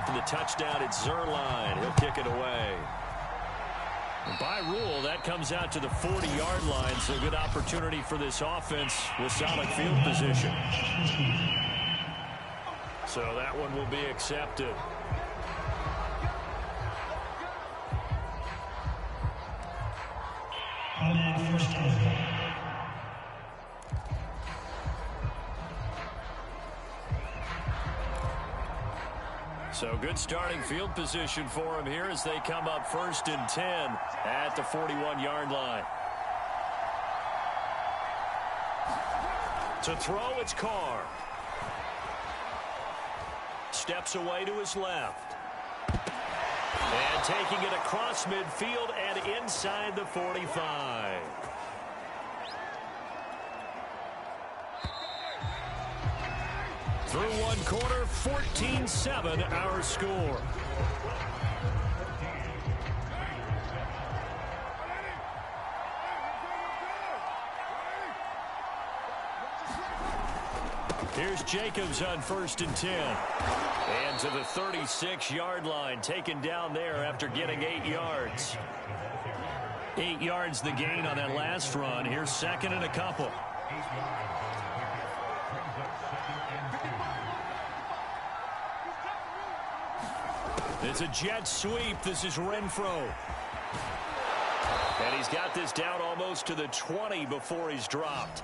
after the touchdown at Zerline. He'll kick it away. And by rule, that comes out to the 40-yard line, so good opportunity for this offense with solid field position. So that one will be accepted. So good starting field position for him here as they come up 1st and 10 at the 41-yard line. To throw, it's Carr. Steps away to his left. And taking it across midfield and inside the 45. Through one quarter, 14-7 our score. Here's Jacobs on 1st and 10. And to the 36-yard line, taken down there after getting 8 yards. 8 yards the gain on that last run. Here's 2nd and a couple. It's a jet sweep. This is Renfro. And he's got this down almost to the 20 before he's dropped.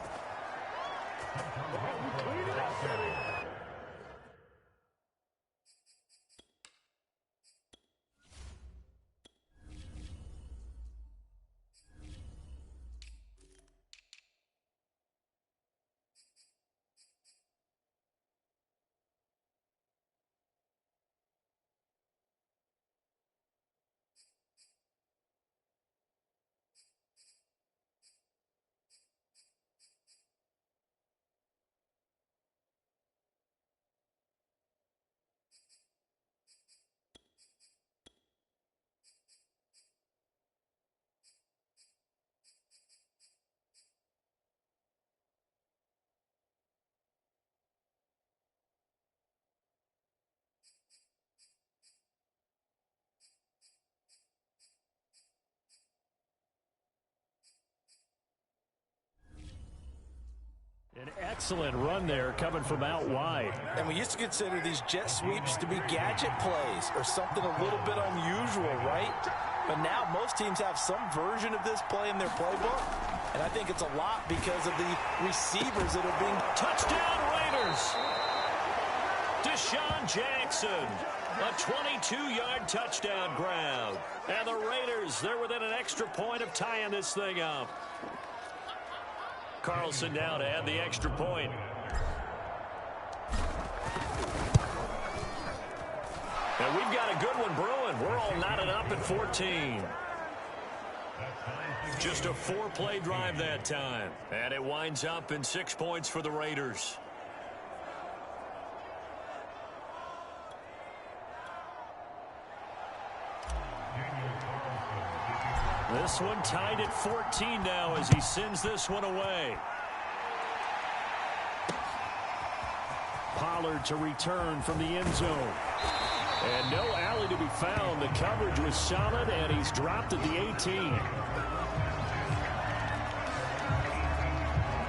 An excellent run there coming from out wide. And we used to consider these jet sweeps to be gadget plays or something a little bit unusual, right? But now most teams have some version of this play in their playbook. And I think it's a lot because of the receivers that are being... Touchdown Raiders! Deshaun Jackson. A 22-yard touchdown grab. And the Raiders, they're within an extra point of tying this thing up. Carlson now to add the extra point. And we've got a good one brewing. We're all knotted up at 14. Just a 4-play drive that time. And it winds up in 6 points for the Raiders. This one tied at 14 now as he sends this one away. Pollard to return from the end zone. And no alley to be found. The coverage was solid, and he's dropped at the 18.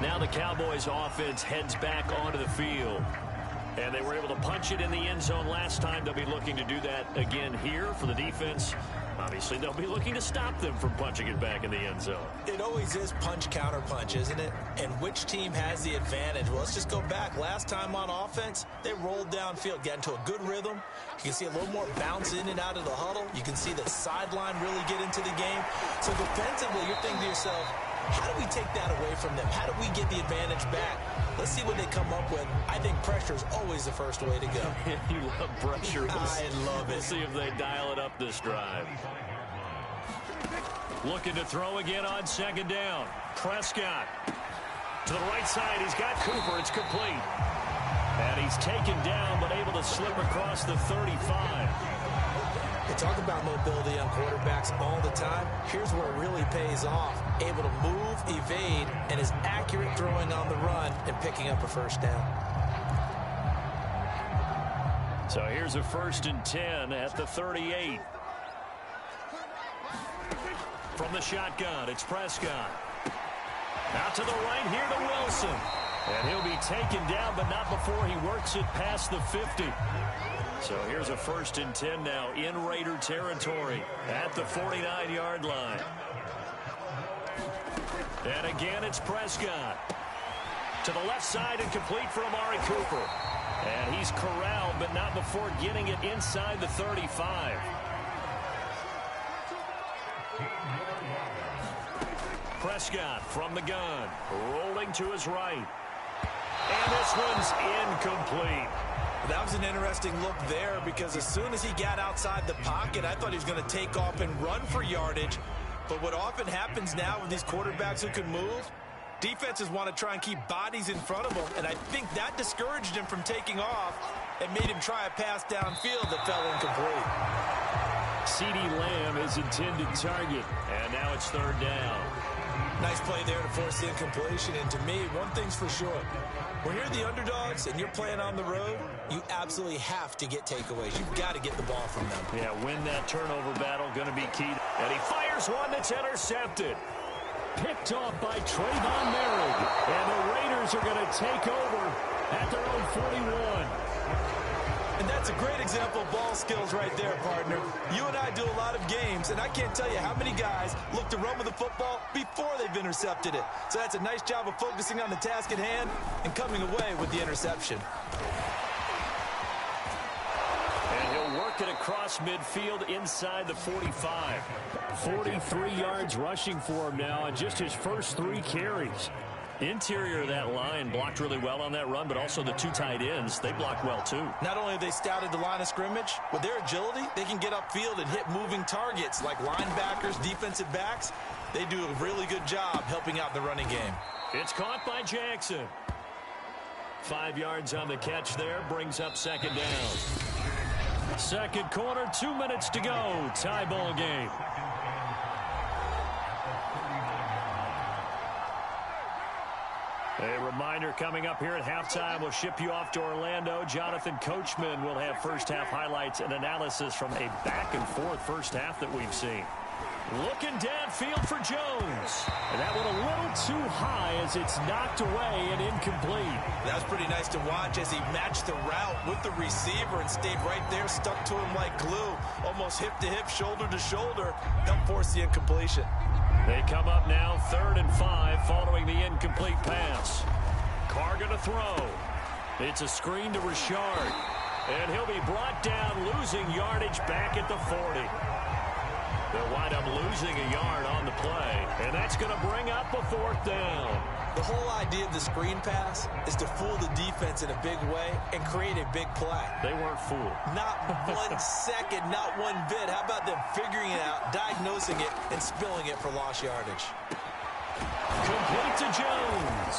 Now the Cowboys offense heads back onto the field. And they were able to punch it in the end zone last time. They'll be looking to do that again here for the defense. Obviously, they'll be looking to stop them from punching it back in the end zone. It always is punch-counter-punch, isn't it? And which team has the advantage? Well, let's just go back. Last time on offense, they rolled downfield, got into a good rhythm. You can see a little more bounce in and out of the huddle. You can see the sideline really get into the game. So defensively, you're thinking to yourself, how do we take that away from them? How do we get the advantage back? Let's see what they come up with. I think pressure is always the first way to go. You love pressure. I love it. We'll see if they dial it up this drive. Looking to throw again on 2nd down. Prescott to the right side. He's got Cooper. It's complete. And he's taken down but able to slip across the 35. They talk about mobility on quarterbacks all the time. Here's where it really pays off. Able to move, evade, and is accurate throwing on the run and picking up a 1st down. So here's a 1st and 10 at the 38. From the shotgun, it's Prescott. Out to the right here to Wilson. And he'll be taken down, but not before he works it past the 50. So here's a 1st and 10 now in Raider territory at the 49-yard line. And again, it's Prescott. To the left side and complete for Amari Cooper. And he's corralled, but not before getting it inside the 35. Prescott from the gun, rolling to his right. And this one's incomplete. That was an interesting look there because as soon as he got outside the pocket, I thought he was going to take off and run for yardage. But what often happens now with these quarterbacks who can move, defenses want to try and keep bodies in front of them, and I think that discouraged him from taking off and made him try a pass downfield that fell incomplete. CeeDee Lamb is intended target, and now it's 3rd down. Nice play there to force the incompletion, and to me, one thing's for sure. When you're the underdogs and you're playing on the road, you absolutely have to get takeaways. You've got to get the ball from them. Yeah, win that turnover battle, going to be key. And he fires one that's intercepted. Picked off by Trayvon Merrick. And the Raiders are going to take over at their own 41. And that's a great example of ball skills right there, partner. You and I do a lot of games, and I can't tell you how many guys look to run with the football before they've intercepted it. So that's a nice job of focusing on the task at hand and coming away with the interception. And he'll work it across midfield inside the 45. 43 yards rushing for him now in just his first 3 carries. Interior of that line blocked really well on that run, but also the 2 tight ends, they blocked well too. Not only have they scouted the line of scrimmage, with their agility, they can get upfield and hit moving targets like linebackers, defensive backs. They do a really good job helping out the running game. It's caught by Jackson. 5 yards on the catch there, brings up 2nd down. Second quarter, 2 minutes to go. Tie ball game. A reminder coming up here at halftime, we'll ship you off to Orlando. Jonathan Coachman will have first-half highlights and analysis from a back-and-forth first half that we've seen. Looking downfield for Jones. And that one a little too high as it's knocked away and incomplete. That was pretty nice to watch as he matched the route with the receiver and stayed right there, stuck to him like glue, almost hip-to-hip, shoulder-to-shoulder, helped force the incompletion. They come up now 3rd and 5 following the incomplete pass. Carr going to throw. It's a screen to Richard. And he'll be brought down, losing yardage back at the 40. They'll wind up losing a yard on the play. And that's going to bring up a 4th down. The whole idea of the screen pass is to fool the defense in a big way and create a big play. They weren't fooled. Not 1 second, not 1 bit. How about them figuring it out, diagnosing it, and spilling it for lost yardage? Complete to Jones.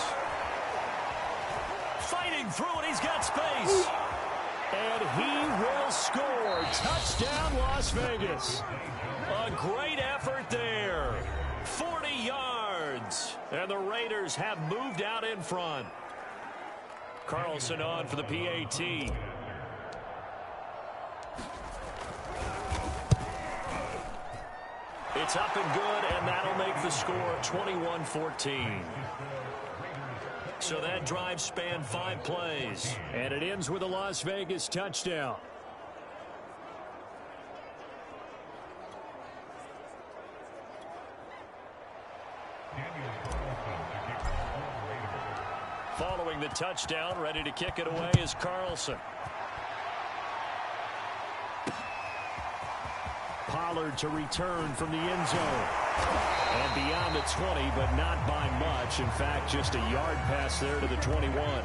Fighting through it, he's got space. And he will score. Touchdown, Las Vegas. A great effort there. 40 yards. And the Raiders have moved out in front. Carlson on for the PAT. It's up and good, and that'll make the score 21-14. So that drive spanned 5 plays, and it ends with a Las Vegas touchdown. Following the touchdown, ready to kick it away is Carlson. Pollard to return from the end zone. And beyond the 20, but not by much. In fact, just a yard pass there to the 21.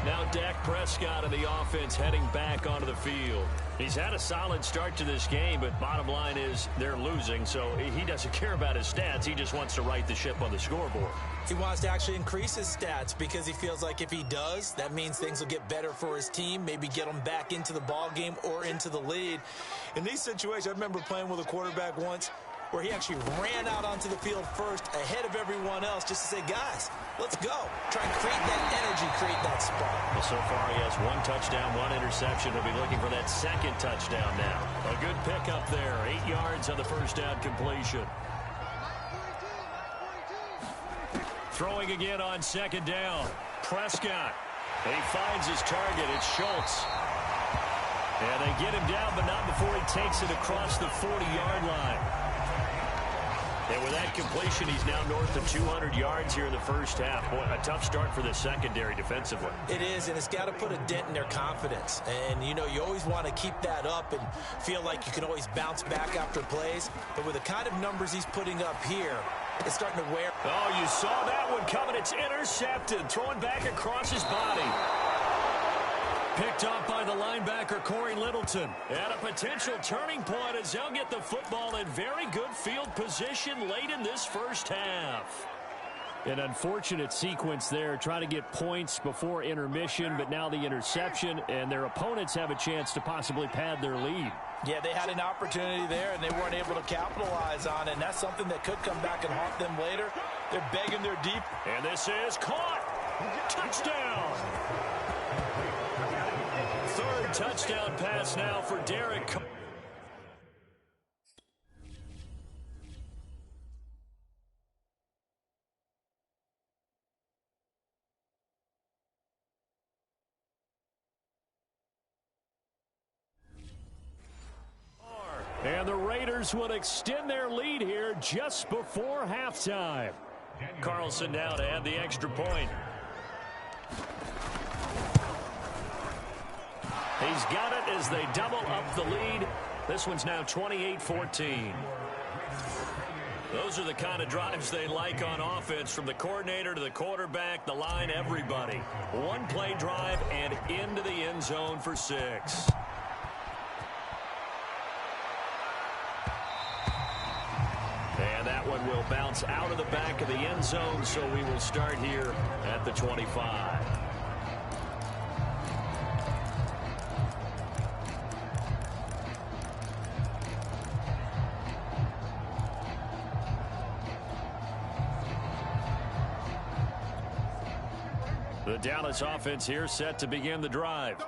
Now Dak Prescott of the offense heading back onto the field. He's had a solid start to this game, but bottom line is they're losing, so he doesn't care about his stats. He just wants to right the ship on the scoreboard. He wants to actually increase his stats because he feels like if he does, that means things will get better for his team, maybe get them back into the ball game or into the lead. In these situations, I remember playing with a quarterback once. where he actually ran out onto the field first ahead of everyone else just to say, guys, let's go. Try and create that energy, create that spark. Well, so far he has 1 touchdown, 1 interception. He'll be looking for that second touchdown now. A good pickup there. 8 yards on the first down completion. Throwing again on second down. Prescott. He finds his target. It's Schultz. And they get him down, but not before he takes it across the 40-yard line. And with that completion, he's now north of 200 yards here in the first half. Boy, a tough start for the secondary defensively. It is, and it's got to put a dent in their confidence. And, you know, you always want to keep that up and feel like you can always bounce back after plays. But with the kind of numbers he's putting up here, it's starting to wear. Oh, you saw that one coming. It's intercepted. Throwing back across his body. Picked off by the linebacker, Corey Littleton. And a potential turning point as they'll get the football in very good field position late in this first half. An unfortunate sequence there, trying to get points before intermission, but now the interception, and their opponents have a chance to possibly pad their lead. Yeah, they had an opportunity there, and they weren't able to capitalize on it, and that's something that could come back and haunt them later. They're begging their deep. And this is caught. Touchdown. Third touchdown pass now for Derek Carr. And the Raiders will extend their lead here just before halftime. Carlson now to add the extra point. He's got it as they double up the lead. This one's now 28-14. Those are the kind of drives they like on offense, from the coordinator to the quarterback, the line, everybody. One-play drive and into the end zone for 6. And that one will bounce out of the back of the end zone, so we will start here at the 25. The Dallas offense here set to begin the drive.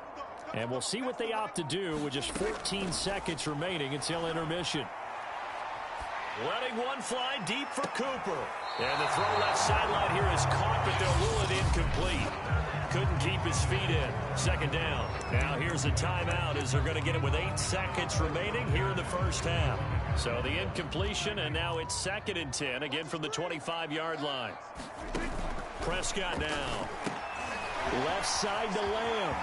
And we'll see what they opt to do with just 14 seconds remaining until intermission. Letting one fly deep for Cooper. And the throw left sideline here is caught, but they'll rule it incomplete. Couldn't keep his feet in. Second down. Now here's a timeout as they're going to get it with 8 seconds remaining here in the first half. So the incompletion, and now it's 2nd and 10, again from the 25-yard line. Prescott now. Left side to Lamb.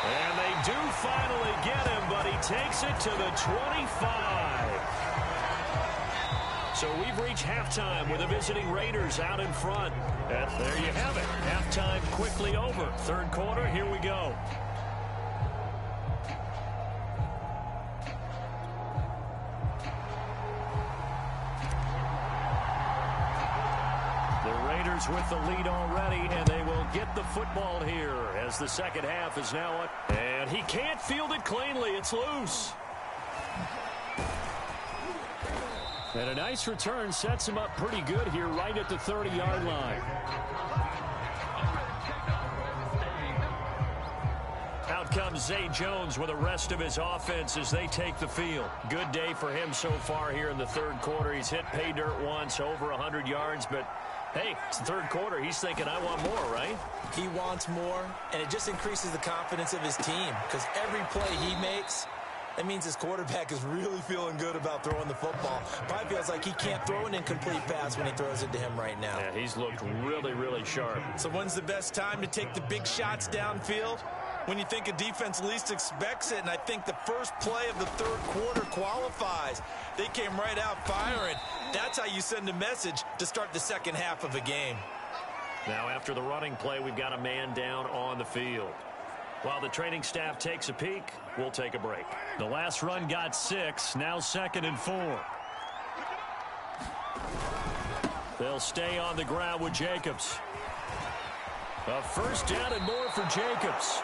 And they do finally get him, but he takes it to the 25. So we've reached halftime with the visiting Raiders out in front. And there you have it. Halftime quickly over. Third quarter, here we go. With the lead already, and they will get the football here as the second half is now up. And he can't field it cleanly. It's loose. And a nice return sets him up pretty good here right at the 30-yard line. Out comes Zay Jones with the rest of his offense as they take the field. Good day for him so far here in the third quarter. He's hit pay dirt once, over 100 yards, but hey, it's the third quarter. He's thinking, I want more, right? He wants more, and it just increases the confidence of his team, because every play he makes, that means his quarterback is really feeling good about throwing the football. Probably feels like he can't throw an incomplete pass when he throws it to him right now. Yeah, he's looked really, really sharp. So when's the best time to take the big shots downfield? When you think a defense least expects it, and I think the first play of the third quarter qualifies. They came right out firing. That's how you send a message to start the second half of a game. Now after the running play, we've got a man down on the field. While the training staff takes a peek, we'll take a break. The last run got 6, now 2nd and 4. They'll stay on the ground with Jacobs. A first down and more for Jacobs.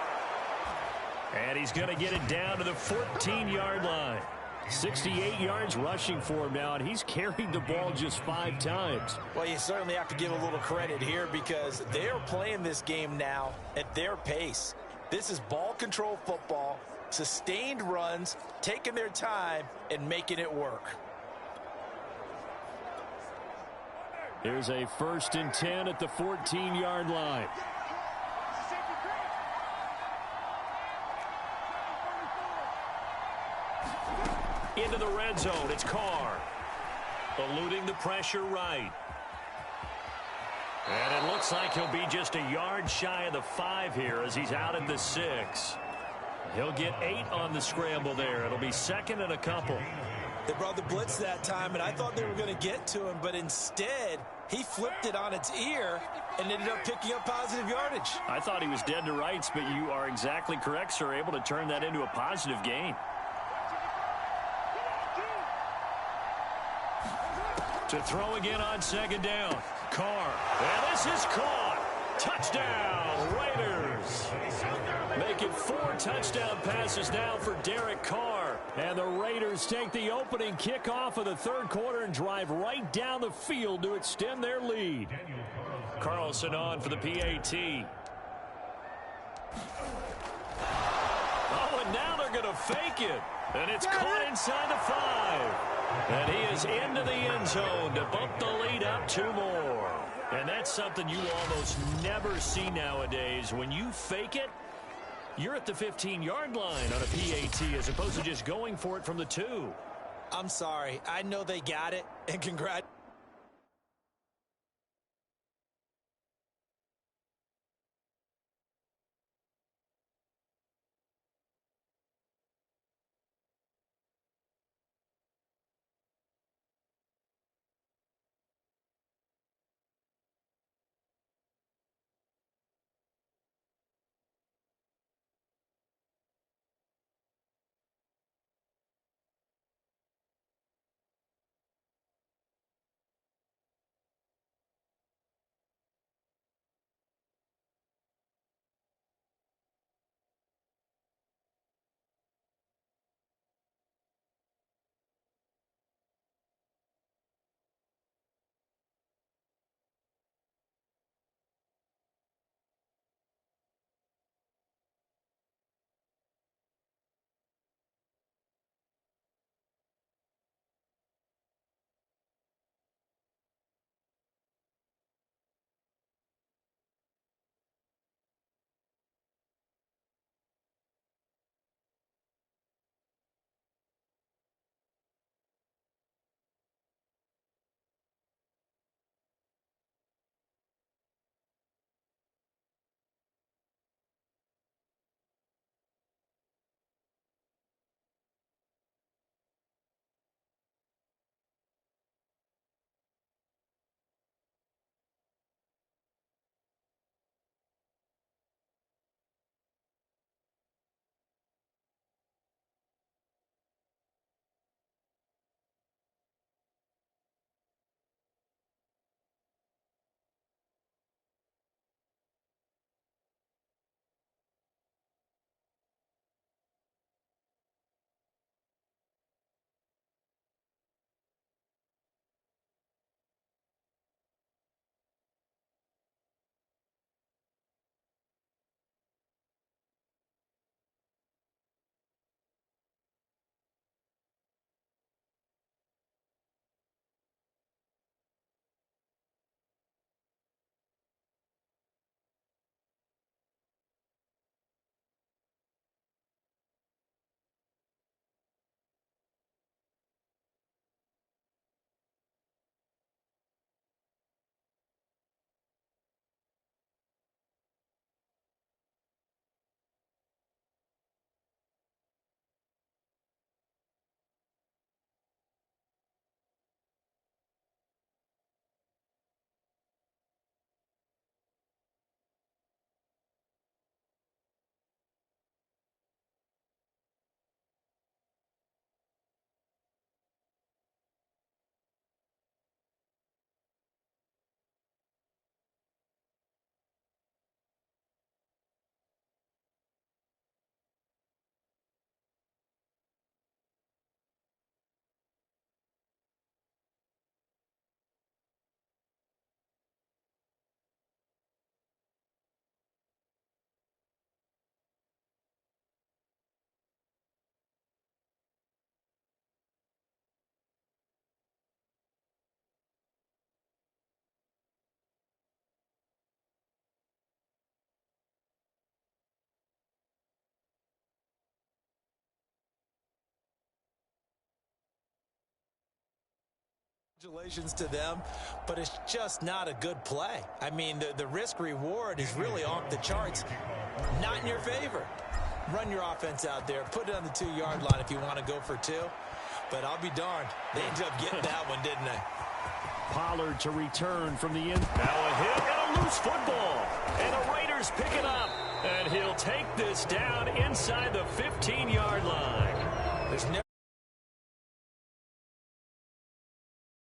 And he's going to get it down to the 14-yard line. 68 yards rushing for him now, and he's carried the ball just 5 times. Well, you certainly have to give a little credit here because they're playing this game now at their pace. This is ball control football, sustained runs, taking their time, and making it work. Here's a 1st and 10 at the 14-yard line. Into the red zone, it's Carr. Eluding the pressure right. And it looks like he'll be just a yard shy of the 5 here as he's out at the 6. He'll get 8 on the scramble there. It'll be 2nd and a couple. They brought the blitz that time, and I thought they were going to get to him, but instead, he flipped it on its ear and ended up picking up positive yardage. I thought he was dead to rights, but you are exactly correct, sir. Able to turn that into a positive gain. To throw again on 2nd down. Carr. And this is caught. Touchdown, Raiders. Making 4 touchdown passes now for Derek Carr. And the Raiders take the opening kickoff of the 3rd quarter and drive right down the field to extend their lead. Carlson on for the PAT. Oh, and now they're going to fake it. And it's caught inside the 5. And he is into the end zone to bump the lead up 2 more. And that's something you almost never see nowadays. When you fake it, you're at the 15-yard line on a PAT as opposed to just going for it from the 2. I'm sorry. I know they got it, and congrats. Congratulations to them, but it's just not a good play. I mean, the risk reward is really off the charts. Not in your favor. Run your offense out there. Put it on the 2-yard line if you want to go for 2. But I'll be darned. They ended up getting that one, didn't they? Pollard to return from the end. Now a hit and a loose football. And the Raiders pick it up. And he'll take this down inside the 15.